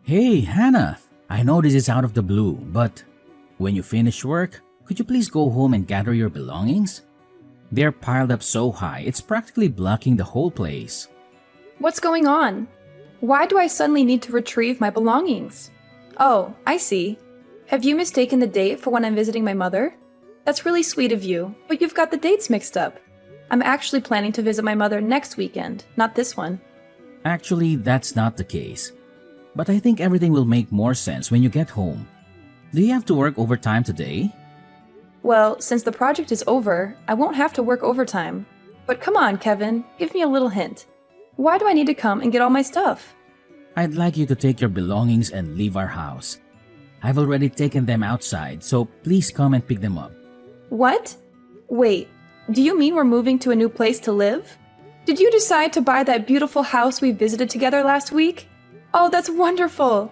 Hey, Hannah. I know this is out of the blue, but when you finish work, could you please go home and gather your belongings? They're piled up so high, it's practically blocking the whole place. What's going on? Why do I suddenly need to retrieve my belongings? Oh, I see. Have you mistaken the date for when I'm visiting my mother? That's really sweet of you, but you've got the dates mixed up. I'm actually planning to visit my mother next weekend, not this one. Actually, that's not the case. But I think everything will make more sense when you get home. Do you have to work overtime today? Well, since the project is over, I won't have to work overtime. But come on, Kevin, give me a little hint. Why do I need to come and get all my stuff? I'd like you to take your belongings and leave our house. I've already taken them outside, so please come and pick them up. What? Wait, do you mean we're moving to a new place to live? Did you decide to buy that beautiful house we visited together last week? Oh, that's wonderful!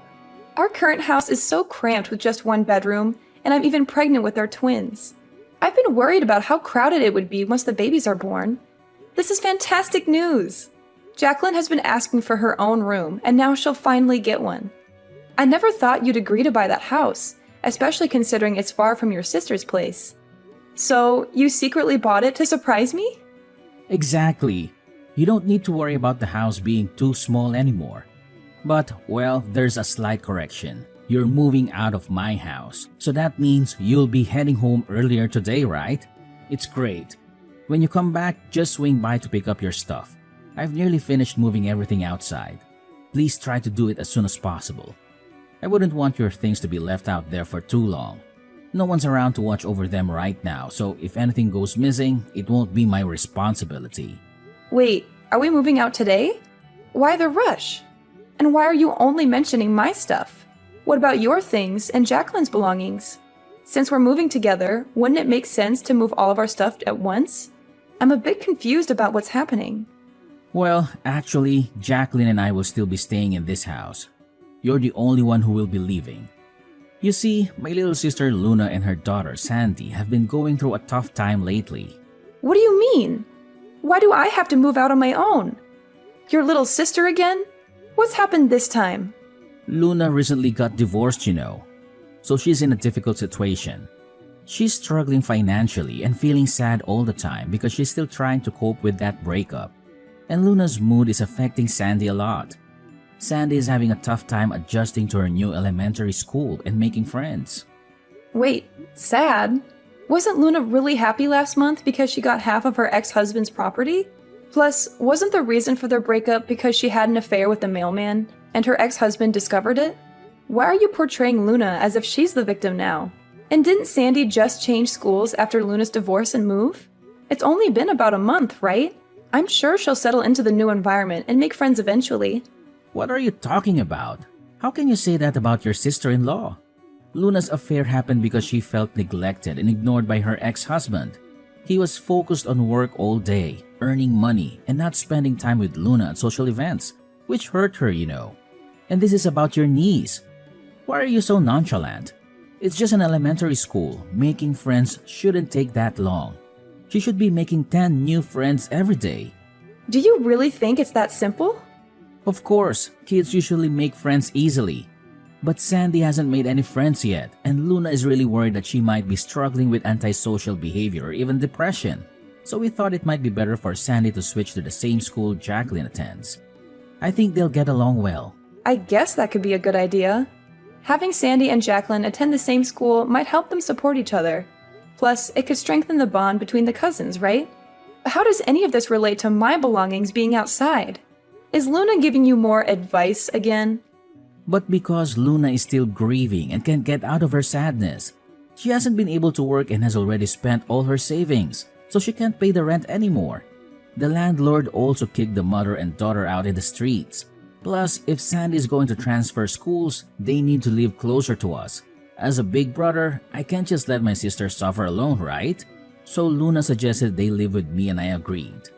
Our current house is so cramped with just one bedroom, and I'm even pregnant with our twins. I've been worried about how crowded it would be once the babies are born. This is fantastic news! Jacqueline has been asking for her own room, and now she'll finally get one. I never thought you'd agree to buy that house, especially considering it's far from your sister's place. So, you secretly bought it to surprise me? Exactly. You don't need to worry about the house being too small anymore. But, well, there's a slight correction. You're moving out of my house, so that means you'll be heading home earlier today, right? It's great. When you come back, just swing by to pick up your stuff. I've nearly finished moving everything outside. Please try to do it as soon as possible. I wouldn't want your things to be left out there for too long. No one's around to watch over them right now, so if anything goes missing, it won't be my responsibility. Wait, are we moving out today? Why the rush? And why are you only mentioning my stuff? What about your things and Jacqueline's belongings? Since we're moving together, wouldn't it make sense to move all of our stuff at once? I'm a bit confused about what's happening. Well, actually, Jacqueline and I will still be staying in this house. You're the only one who will be leaving. You see, my little sister Luna and her daughter Sandy have been going through a tough time lately. What do you mean? Why do I have to move out on my own? Your little sister again? What's happened this time? Luna recently got divorced, so she's in a difficult situation. She's struggling financially and feeling sad all the time because she's still trying to cope with that breakup. And Luna's mood is affecting Sandy a lot. Sandy is having a tough time adjusting to her new elementary school and making friends. Wait, sad? Wasn't Luna really happy last month because she got half of her ex-husband's property? Plus, wasn't the reason for their breakup because she had an affair with the mailman and her ex-husband discovered it? Why are you portraying Luna as if she's the victim now? And didn't Sandy just change schools after Luna's divorce and move? It's only been about a month, right? I'm sure she'll settle into the new environment and make friends eventually. What are you talking about? How can you say that about your sister-in-law? Luna's affair happened because she felt neglected and ignored by her ex-husband. He was focused on work all day, earning money, and not spending time with Luna at social events, which hurt her, And this is about your niece. Why are you so nonchalant? It's just an elementary school. Making friends shouldn't take that long. She should be making 10 new friends every day. Do you really think it's that simple? Of course, kids usually make friends easily. But Sandy hasn't made any friends yet, and Luna is really worried that she might be struggling with antisocial behavior or even depression. So we thought it might be better for Sandy to switch to the same school Jacqueline attends. I think they'll get along well. I guess that could be a good idea. Having Sandy and Jacqueline attend the same school might help them support each other. Plus, it could strengthen the bond between the cousins, right? How does any of this relate to my belongings being outside? Is Luna giving you more advice again? But because Luna is still grieving and can't get out of her sadness, she hasn't been able to work and has already spent all her savings, so she can't pay the rent anymore. The landlord also kicked the mother and daughter out in the streets. Plus, if Sandy is going to transfer schools, they need to live closer to us. As a big brother, I can't just let my sister suffer alone, right? So Luna suggested they live with me and I agreed.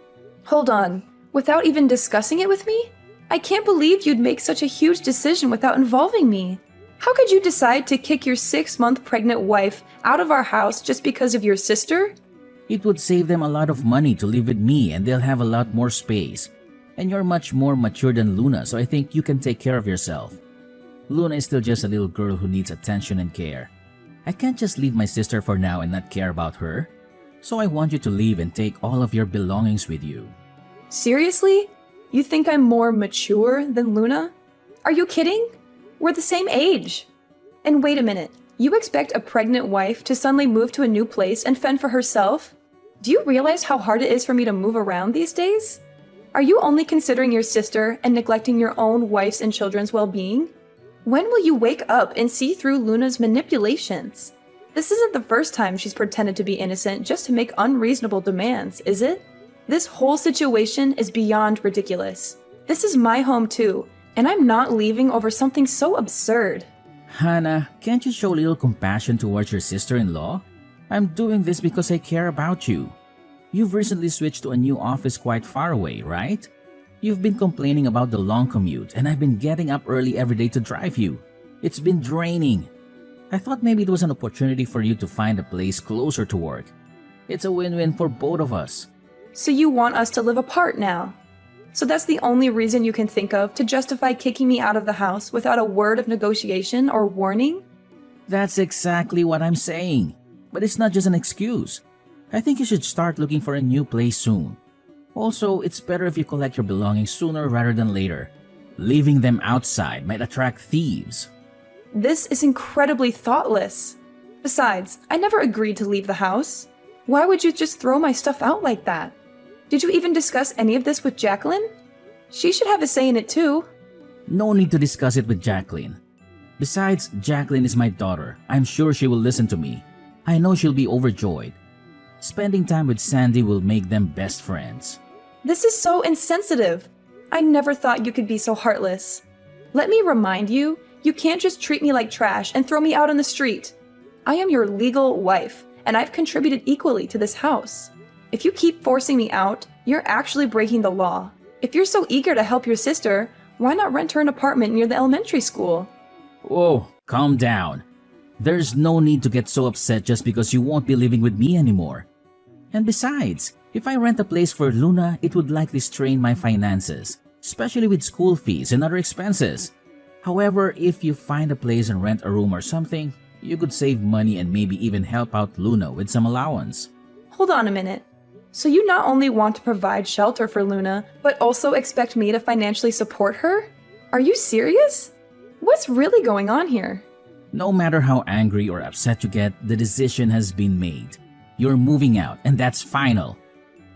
Hold on. Without even discussing it with me? I can't believe you'd make such a huge decision without involving me. How could you decide to kick your 6-month pregnant wife out of our house just because of your sister? It would save them a lot of money to live with me and they'll have a lot more space. And you're much more mature than Luna, so I think you can take care of yourself. Luna is still just a little girl who needs attention and care. I can't just leave my sister for now and not care about her. So I want you to leave and take all of your belongings with you. Seriously? You think I'm more mature than Luna? Are you kidding? We're the same age. And wait a minute, you expect a pregnant wife to suddenly move to a new place and fend for herself? Do you realize how hard it is for me to move around these days? Are you only considering your sister and neglecting your own wife's and children's well-being? When will you wake up and see through Luna's manipulations? This isn't the first time she's pretended to be innocent just to make unreasonable demands, is it? This whole situation is beyond ridiculous. This is my home too, and I'm not leaving over something so absurd. Hannah, can't you show a little compassion towards your sister-in-law? I'm doing this because I care about you. You've recently switched to a new office quite far away, right? You've been complaining about the long commute, and I've been getting up early every day to drive you. It's been draining. I thought maybe it was an opportunity for you to find a place closer to work. It's a win-win for both of us. So you want us to live apart now? So that's the only reason you can think of to justify kicking me out of the house without a word of negotiation or warning? That's exactly what I'm saying. But it's not just an excuse. I think you should start looking for a new place soon. Also, it's better if you collect your belongings sooner rather than later. Leaving them outside might attract thieves. This is incredibly thoughtless. Besides, I never agreed to leave the house. Why would you just throw my stuff out like that? Did you even discuss any of this with Jacqueline? She should have a say in it too. No need to discuss it with Jacqueline. Besides, Jacqueline is my daughter. I'm sure she will listen to me. I know she'll be overjoyed. Spending time with Sandy will make them best friends. This is so insensitive. I never thought you could be so heartless. Let me remind you, you can't just treat me like trash and throw me out on the street. I am your legal wife, and I've contributed equally to this house. If you keep forcing me out, you're actually breaking the law. If you're so eager to help your sister, why not rent her an apartment near the elementary school? Whoa, calm down. There's no need to get so upset just because you won't be living with me anymore. And besides, if I rent a place for Luna, it would likely strain my finances, especially with school fees and other expenses. However, if you find a place and rent a room or something, you could save money and maybe even help out Luna with some allowance. Hold on a minute. So you not only want to provide shelter for Luna, but also expect me to financially support her? Are you serious? What's really going on here? No matter how angry or upset you get, the decision has been made. You're moving out, and that's final.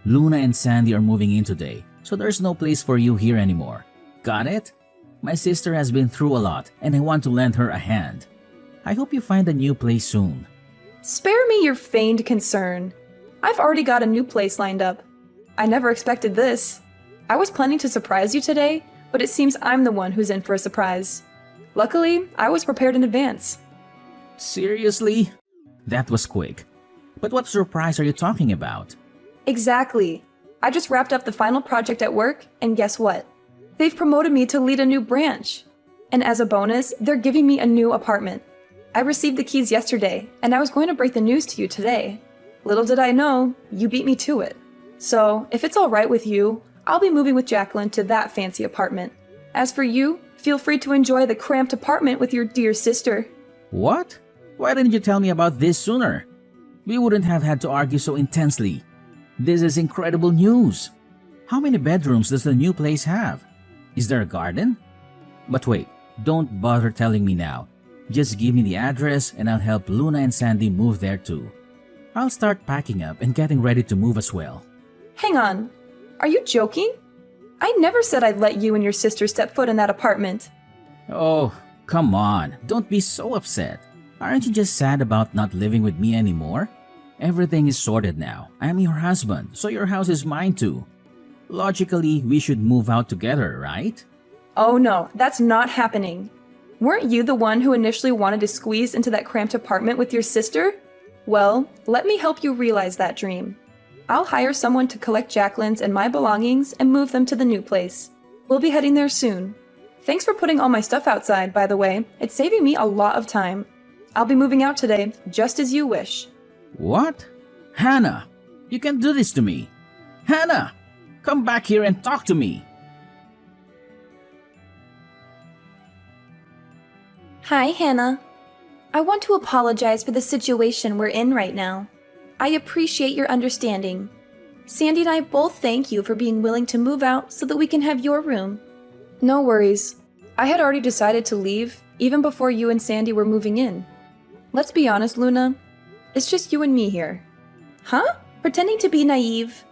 Luna and Sandy are moving in today, so there's no place for you here anymore. Got it? My sister has been through a lot, and I want to lend her a hand. I hope you find a new place soon. Spare me your feigned concern. I've already got a new place lined up. I never expected this. I was planning to surprise you today, but it seems I'm the one who's in for a surprise. Luckily, I was prepared in advance. Seriously? That was quick. But what surprise are you talking about? Exactly. I just wrapped up the final project at work, and guess what? They've promoted me to lead a new branch. And as a bonus, they're giving me a new apartment. I received the keys yesterday, and I was going to break the news to you today. Little did I know, you beat me to it. So, if it's alright with you, I'll be moving with Jacqueline to that fancy apartment. As for you, feel free to enjoy the cramped apartment with your dear sister. What? Why didn't you tell me about this sooner? We wouldn't have had to argue so intensely. This is incredible news. How many bedrooms does the new place have? Is there a garden? But wait, don't bother telling me now. Just give me the address and I'll help Luna and Sandy move there too. I'll start packing up and getting ready to move as well. Hang on. Are you joking? I never said I'd let you and your sister step foot in that apartment. Oh, come on. Don't be so upset. Aren't you just sad about not living with me anymore? Everything is sorted now. I'm your husband, so your house is mine too. Logically, we should move out together, right? Oh no, that's not happening. Weren't you the one who initially wanted to squeeze into that cramped apartment with your sister? Well, let me help you realize that dream. I'll hire someone to collect Jacqueline's and my belongings and move them to the new place. We'll be heading there soon. Thanks for putting all my stuff outside, by the way. It's saving me a lot of time. I'll be moving out today, just as you wish. What? Hannah, you can't do this to me. Hannah, come back here and talk to me. Hi, Hannah. I want to apologize for the situation we're in right now. I appreciate your understanding. Sandy and I both thank you for being willing to move out so that we can have your room. No worries. I had already decided to leave, even before you and Sandy were moving in. Let's be honest, Luna. It's just you and me here. Huh? Pretending to be naive?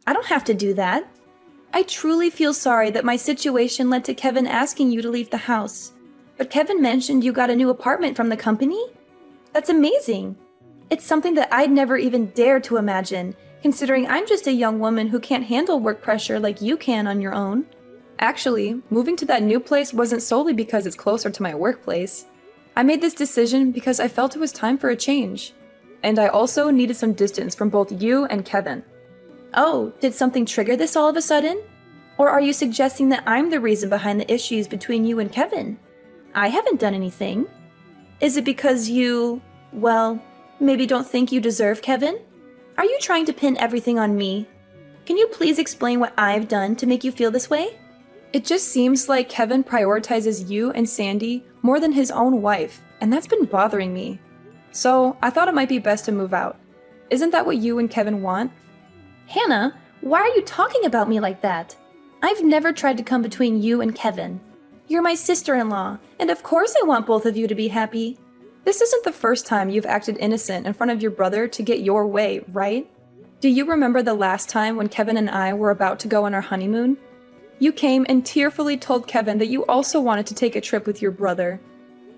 I don't have to do that. I truly feel sorry that my situation led to Kevin asking you to leave the house. But Kevin mentioned you got a new apartment from the company? That's amazing. It's something that I'd never even dare to imagine, considering I'm just a young woman who can't handle work pressure like you can on your own. Actually, moving to that new place wasn't solely because it's closer to my workplace. I made this decision because I felt it was time for a change. And I also needed some distance from both you and Kevin. Oh, did something trigger this all of a sudden? Or are you suggesting that I'm the reason behind the issues between you and Kevin? I haven't done anything. Is it because you, well, maybe don't think you deserve Kevin? Are you trying to pin everything on me? Can you please explain what I've done to make you feel this way? It just seems like Kevin prioritizes you and Sandy more than his own wife, and that's been bothering me. So I thought it might be best to move out. Isn't that what you and Kevin want? Hannah, why are you talking about me like that? I've never tried to come between you and Kevin. You're my sister-in-law, and of course I want both of you to be happy. This isn't the first time you've acted innocent in front of your brother to get your way, right? Do you remember the last time when Kevin and I were about to go on our honeymoon? You came and tearfully told Kevin that you also wanted to take a trip with your brother.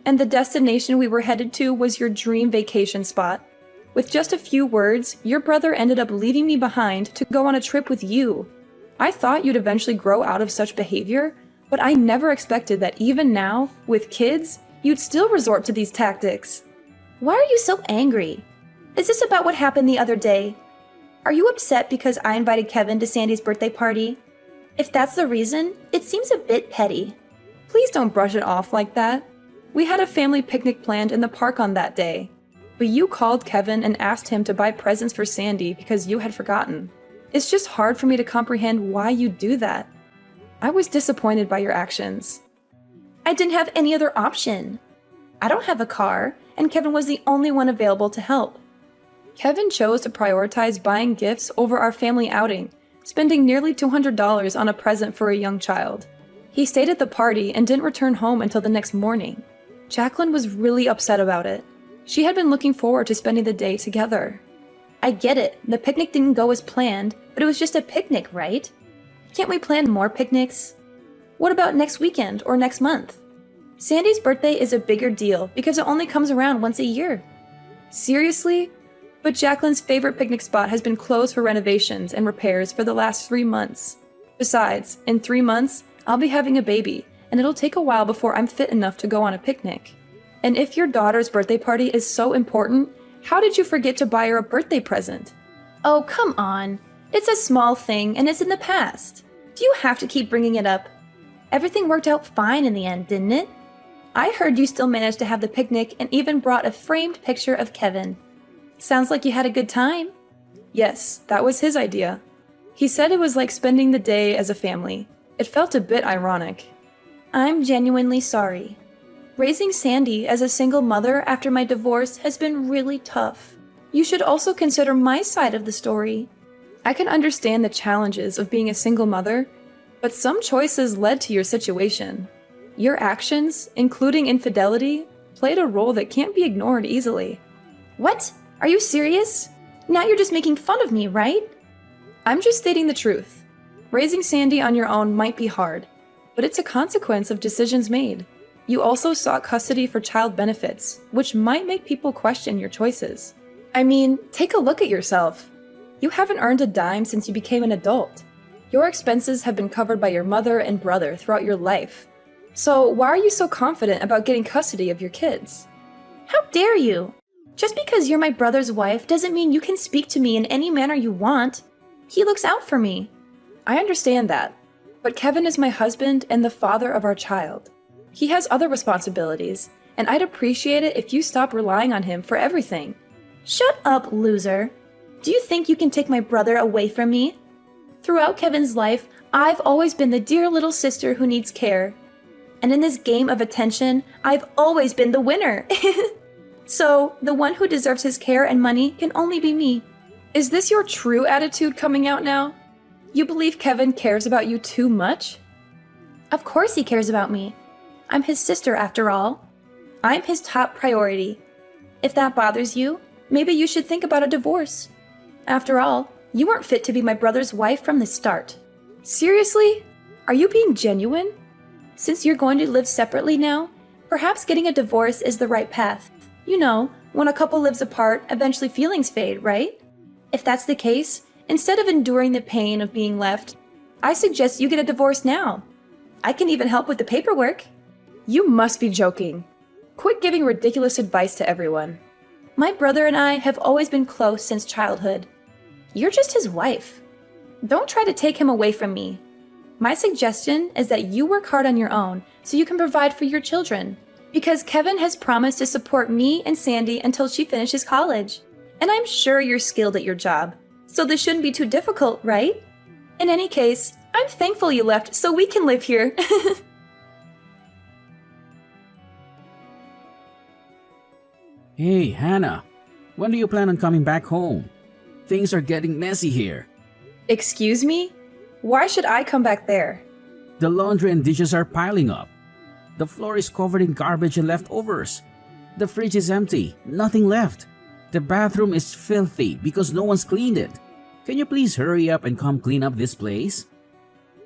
And the destination we were headed to was your dream vacation spot. With just a few words, your brother ended up leaving me behind to go on a trip with you. I thought you'd eventually grow out of such behavior, but I never expected that even now, with kids, you'd still resort to these tactics. Why are you so angry? Is this about what happened the other day? Are you upset because I invited Kevin to Sandy's birthday party? If that's the reason, it seems a bit petty. Please don't brush it off like that. We had a family picnic planned in the park on that day. But you called Kevin and asked him to buy presents for Sandy because you had forgotten. It's just hard for me to comprehend why you'd do that. I was disappointed by your actions. I didn't have any other option. I don't have a car, and Kevin was the only one available to help. Kevin chose to prioritize buying gifts over our family outing, spending nearly $200 on a present for a young child. He stayed at the party and didn't return home until the next morning. Jacqueline was really upset about it. She had been looking forward to spending the day together. I get it, the picnic didn't go as planned, but it was just a picnic, right? Can't we plan more picnics? What about next weekend or next month? Sandy's birthday is a bigger deal because it only comes around once a year. Seriously? But Jacqueline's favorite picnic spot has been closed for renovations and repairs for the last 3 months. Besides, in 3 months, I'll be having a baby, and it'll take a while before I'm fit enough to go on a picnic. And if your daughter's birthday party is so important, how did you forget to buy her a birthday present? Oh, come on. It's a small thing, and it's in the past. Do you have to keep bringing it up? Everything worked out fine in the end, didn't it? I heard you still managed to have the picnic and even brought a framed picture of Kevin. Sounds like you had a good time. Yes, that was his idea. He said it was like spending the day as a family. It felt a bit ironic. I'm genuinely sorry. Raising Sandy as a single mother after my divorce has been really tough. You should also consider my side of the story. I can understand the challenges of being a single mother, but some choices led to your situation. Your actions, including infidelity, played a role that can't be ignored easily. What? Are you serious? Now you're just making fun of me, right? I'm just stating the truth. Raising Sandy on your own might be hard, but it's a consequence of decisions made. You also sought custody for child benefits, which might make people question your choices. I mean, take a look at yourself. You haven't earned a dime since you became an adult. Your expenses have been covered by your mother and brother throughout your life. So why are you so confident about getting custody of your kids? How dare you! Just because you're my brother's wife doesn't mean you can speak to me in any manner you want. He looks out for me. I understand that, but Kevin is my husband and the father of our child. He has other responsibilities, and I'd appreciate it if you stop relying on him for everything. Shut up, loser. Do you think you can take my brother away from me? Throughout Kevin's life, I've always been the dear little sister who needs care. And in this game of attention, I've always been the winner. So, the one who deserves his care and money can only be me. Is this your true attitude coming out now? You believe Kevin cares about you too much? Of course he cares about me. I'm his sister after all. I'm his top priority. If that bothers you, maybe you should think about a divorce. After all, you weren't fit to be my brother's wife from the start. Seriously? Are you being genuine? Since you're going to live separately now, perhaps getting a divorce is the right path. You know, when a couple lives apart, eventually feelings fade, right? If that's the case, instead of enduring the pain of being left, I suggest you get a divorce now. I can even help with the paperwork. You must be joking. Quit giving ridiculous advice to everyone. My brother and I have always been close since childhood. You're just his wife. Don't try to take him away from me. My suggestion is that you work hard on your own so you can provide for your children. Because Kevin has promised to support me and Sandy until she finishes college. And I'm sure you're skilled at your job, so this shouldn't be too difficult, right? In any case, I'm thankful you left so we can live here. Hey, Hannah, when do you plan on coming back home? Things are getting messy here. Excuse me? Why should I come back there? The laundry and dishes are piling up. The floor is covered in garbage and leftovers. The fridge is empty, nothing left. The bathroom is filthy because no one's cleaned it. Can you please hurry up and come clean up this place?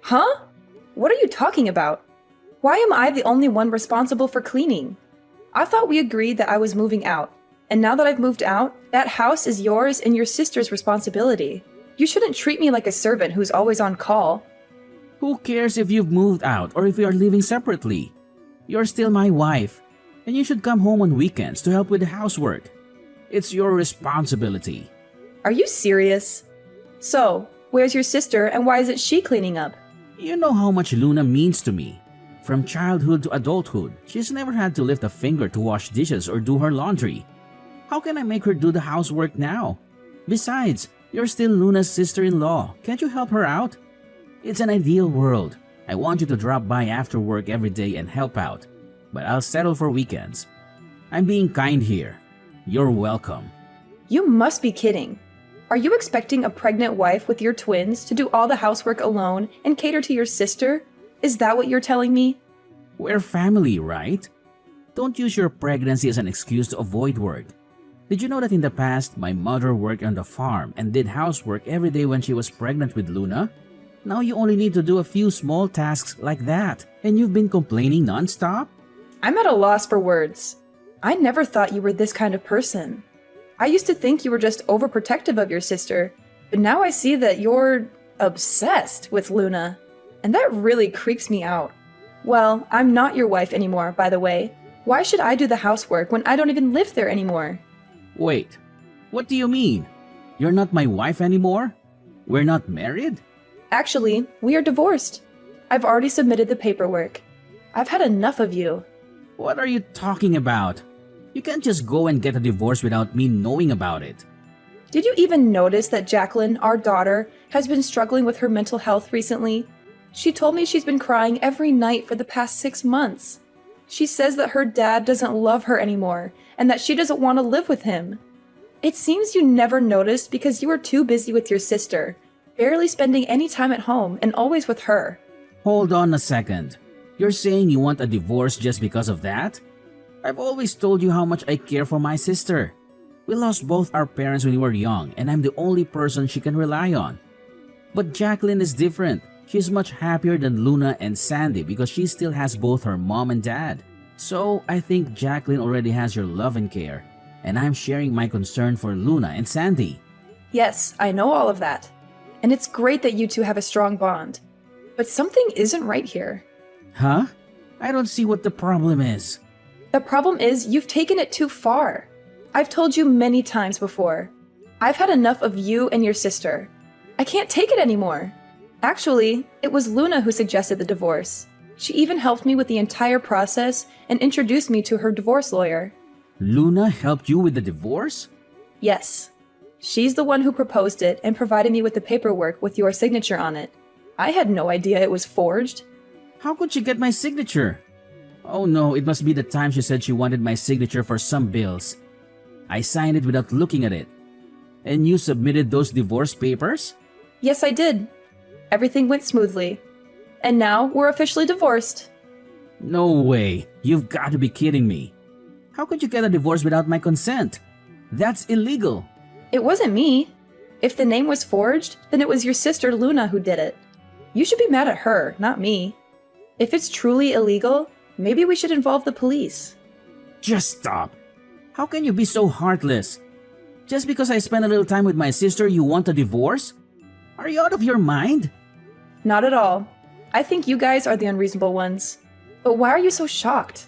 Huh? What are you talking about? Why am I the only one responsible for cleaning? I thought we agreed that I was moving out. And now that I've moved out, that house is yours and your sister's responsibility. You shouldn't treat me like a servant who's always on call. Who cares if you've moved out or if we are living separately? You're still my wife, and you should come home on weekends to help with the housework. It's your responsibility. Are you serious? So, where's your sister and why isn't she cleaning up? You know how much Luna means to me. From childhood to adulthood, she's never had to lift a finger to wash dishes or do her laundry. How can I make her do the housework now? Besides, you're still Luna's sister-in-law. Can't you help her out? It's an ideal world. I want you to drop by after work every day and help out. But I'll settle for weekends. I'm being kind here. You're welcome. You must be kidding. Are you expecting a pregnant wife with your twins to do all the housework alone and cater to your sister? Is that what you're telling me? We're family, right? Don't use your pregnancy as an excuse to avoid work. Did you know that in the past, my mother worked on the farm and did housework every day when she was pregnant with Luna? Now you only need to do a few small tasks like that, and you've been complaining nonstop? I'm at a loss for words. I never thought you were this kind of person. I used to think you were just overprotective of your sister, but now I see that you're obsessed with Luna, and that really creeps me out. Well, I'm not your wife anymore, by the way. Why should I do the housework when I don't even live there anymore? Wait, what do you mean? You're not my wife anymore? We're not married? Actually, we are divorced. I've already submitted the paperwork. I've had enough of you. What are you talking about? You can't just go and get a divorce without me knowing about it. Did you even notice that Jacqueline, our daughter, has been struggling with her mental health recently? She told me she's been crying every night for the past 6 months. She says that her dad doesn't love her anymore and that she doesn't want to live with him. It seems you never noticed because you were too busy with your sister, barely spending any time at home and always with her. Hold on a second. You're saying you want a divorce just because of that? I've always told you how much I care for my sister. We lost both our parents when we were young, and I'm the only person she can rely on. But Jacqueline is different. She's much happier than Luna and Sandy because she still has both her mom and dad. So I think Jacqueline already has your love and care, and I'm sharing my concern for Luna and Sandy. Yes, I know all of that. And it's great that you two have a strong bond. But something isn't right here. Huh? I don't see what the problem is. The problem is you've taken it too far. I've told you many times before. I've had enough of you and your sister. I can't take it anymore. Actually, it was Luna who suggested the divorce. She even helped me with the entire process and introduced me to her divorce lawyer. Luna helped you with the divorce? Yes. She's the one who proposed it and provided me with the paperwork with your signature on it. I had no idea it was forged. How could she get my signature? Oh no, it must be the time she said she wanted my signature for some bills. I signed it without looking at it. And you submitted those divorce papers? Yes, I did. Everything went smoothly. And now we're officially divorced. No way. You've got to be kidding me. How could you get a divorce without my consent? That's illegal. It wasn't me. If the name was forged, then it was your sister Luna who did it. You should be mad at her, not me. If it's truly illegal, maybe we should involve the police. Just stop. How can you be so heartless? Just because I spent a little time with my sister, you want a divorce? Are you out of your mind? Not at all. I think you guys are the unreasonable ones. But why are you so shocked?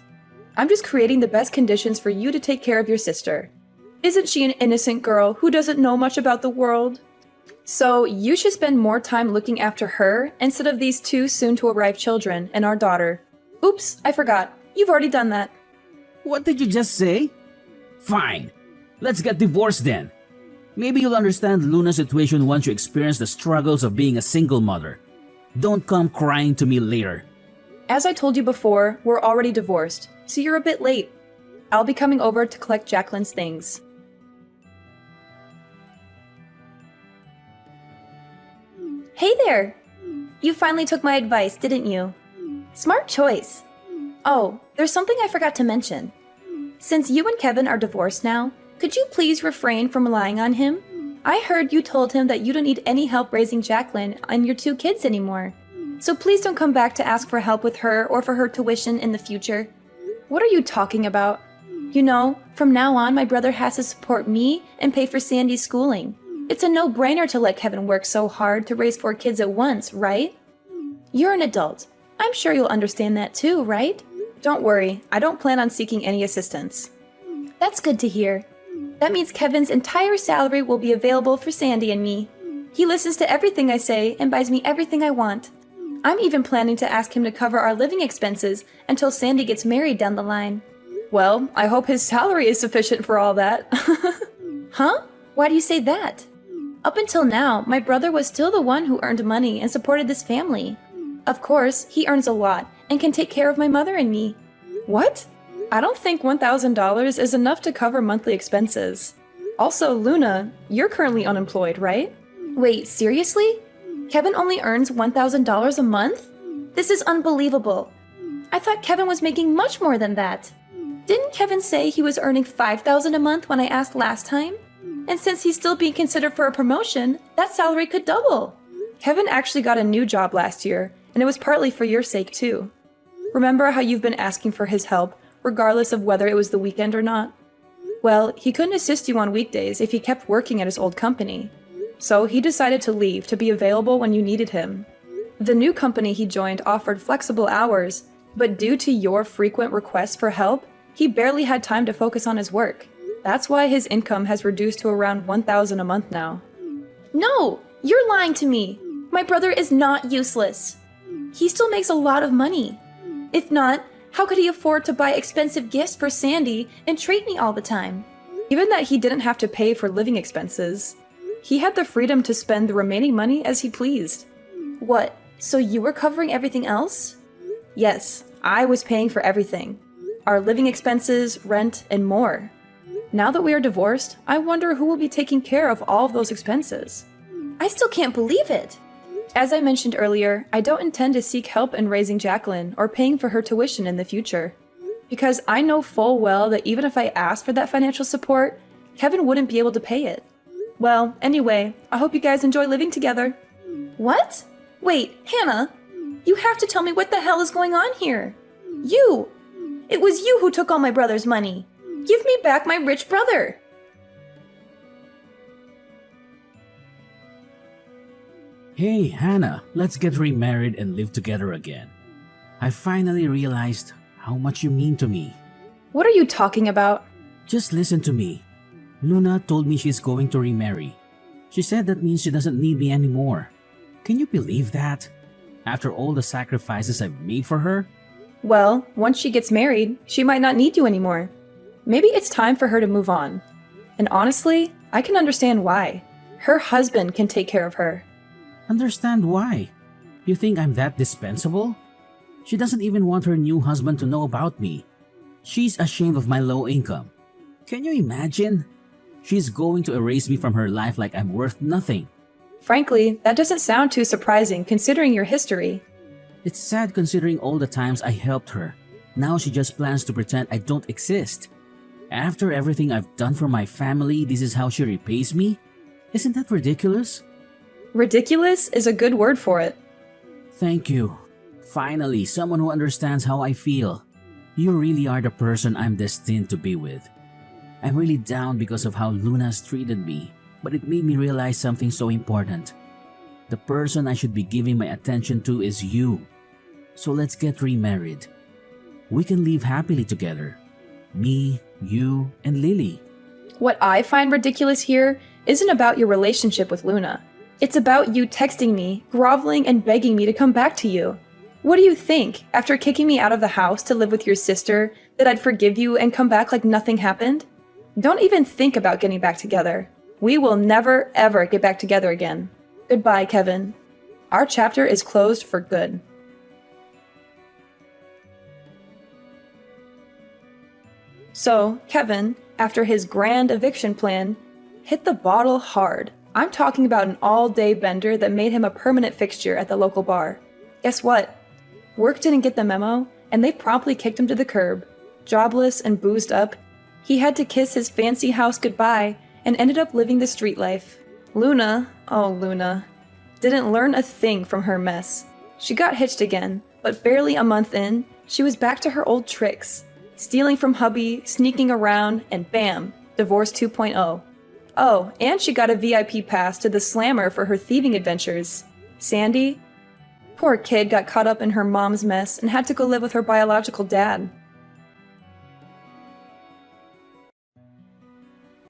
I'm just creating the best conditions for you to take care of your sister. Isn't she an innocent girl who doesn't know much about the world? So you should spend more time looking after her instead of these two soon-to-arrive children and our daughter. Oops, I forgot. You've already done that. What did you just say? Fine. Let's get divorced then. Maybe you'll understand Luna's situation once you experience the struggles of being a single mother. Don't come crying to me later. As I told you before, we're already divorced, so you're a bit late. I'll be coming over to collect Jacqueline's things. Hey there! You finally took my advice, didn't you? Smart choice. Oh, there's something I forgot to mention. Since you and Kevin are divorced now, could you please refrain from relying on him? I heard you told him that you don't need any help raising Jacqueline and your two kids anymore. So please don't come back to ask for help with her or for her tuition in the future. What are you talking about? You know, from now on my brother has to support me and pay for Sandy's schooling. It's a no-brainer to let Kevin work so hard to raise 4 kids at once, right? You're an adult. I'm sure you'll understand that too, right? Don't worry, I don't plan on seeking any assistance. That's good to hear. That means Kevin's entire salary will be available for Sandy and me. He listens to everything I say and buys me everything I want. I'm even planning to ask him to cover our living expenses until Sandy gets married down the line. Well, I hope his salary is sufficient for all that. Huh? Why do you say that? Up until now, my brother was still the one who earned money and supported this family. Of course, he earns a lot and can take care of my mother and me. What? I don't think $1,000 is enough to cover monthly expenses. Also, Luna, you're currently unemployed, right? Wait, seriously? Kevin only earns $1,000 a month? This is unbelievable. I thought Kevin was making much more than that. Didn't Kevin say he was earning $5,000 a month when I asked last time? And since he's still being considered for a promotion, that salary could double. Kevin actually got a new job last year, and it was partly for your sake too. Remember how you've been asking for his help, regardless of whether it was the weekend or not? Well, he couldn't assist you on weekdays if he kept working at his old company. So he decided to leave to be available when you needed him. The new company he joined offered flexible hours, but due to your frequent requests for help, he barely had time to focus on his work. That's why his income has reduced to around $1,000 a month now. No! You're lying to me! My brother is not useless. He still makes a lot of money. If not, how could he afford to buy expensive gifts for Sandy and treat me all the time? Given that he didn't have to pay for living expenses, he had the freedom to spend the remaining money as he pleased. What, so you were covering everything else? Yes, I was paying for everything. Our living expenses, rent, and more. Now that we are divorced, I wonder who will be taking care of all of those expenses. I still can't believe it! As I mentioned earlier, I don't intend to seek help in raising Jacqueline or paying for her tuition in the future. Because I know full well that even if I asked for that financial support, Kevin wouldn't be able to pay it. Well, anyway, I hope you guys enjoy living together. What? Wait, Hannah! You have to tell me what the hell is going on here! You! It was you who took all my brother's money! Give me back my rich brother! Hey, Hannah, let's get remarried and live together again. I finally realized how much you mean to me. What are you talking about? Just listen to me. Luna told me she's going to remarry. She said that means she doesn't need me anymore. Can you believe that? After all the sacrifices I've made for her? Well, once she gets married, she might not need you anymore. Maybe it's time for her to move on. And honestly, I can understand why. Her husband can take care of her. Understand why? You think I'm that dispensable? She doesn't even want her new husband to know about me. She's ashamed of my low income. Can you imagine? She's going to erase me from her life like I'm worth nothing. Frankly, that doesn't sound too surprising considering your history. It's sad considering all the times I helped her. Now she just plans to pretend I don't exist. After everything I've done for my family, this is how she repays me? Isn't that ridiculous? Ridiculous is a good word for it. Thank you. Finally, someone who understands how I feel. You really are the person I'm destined to be with. I'm really down because of how Luna's treated me, but it made me realize something so important. The person I should be giving my attention to is you. So let's get remarried. We can live happily together. Me, you, and Lily. What I find ridiculous here isn't about your relationship with Luna. It's about you texting me, groveling, and begging me to come back to you. What do you think, after kicking me out of the house to live with your sister, that I'd forgive you and come back like nothing happened? Don't even think about getting back together. We will never, ever get back together again. Goodbye, Kevin. Our chapter is closed for good. So, Kevin, after his grand eviction plan, hit the bottle hard. I'm talking about an all-day bender that made him a permanent fixture at the local bar. Guess what? Work didn't get the memo, and they promptly kicked him to the curb. Jobless and boozed up, he had to kiss his fancy house goodbye and ended up living the street life. Luna, oh Luna, didn't learn a thing from her mess. She got hitched again, but barely a month in, she was back to her old tricks. Stealing from hubby, sneaking around, and bam, divorce 2.0. Oh, and she got a VIP pass to the Slammer for her thieving adventures. Sandy? Poor kid got caught up in her mom's mess and had to go live with her biological dad.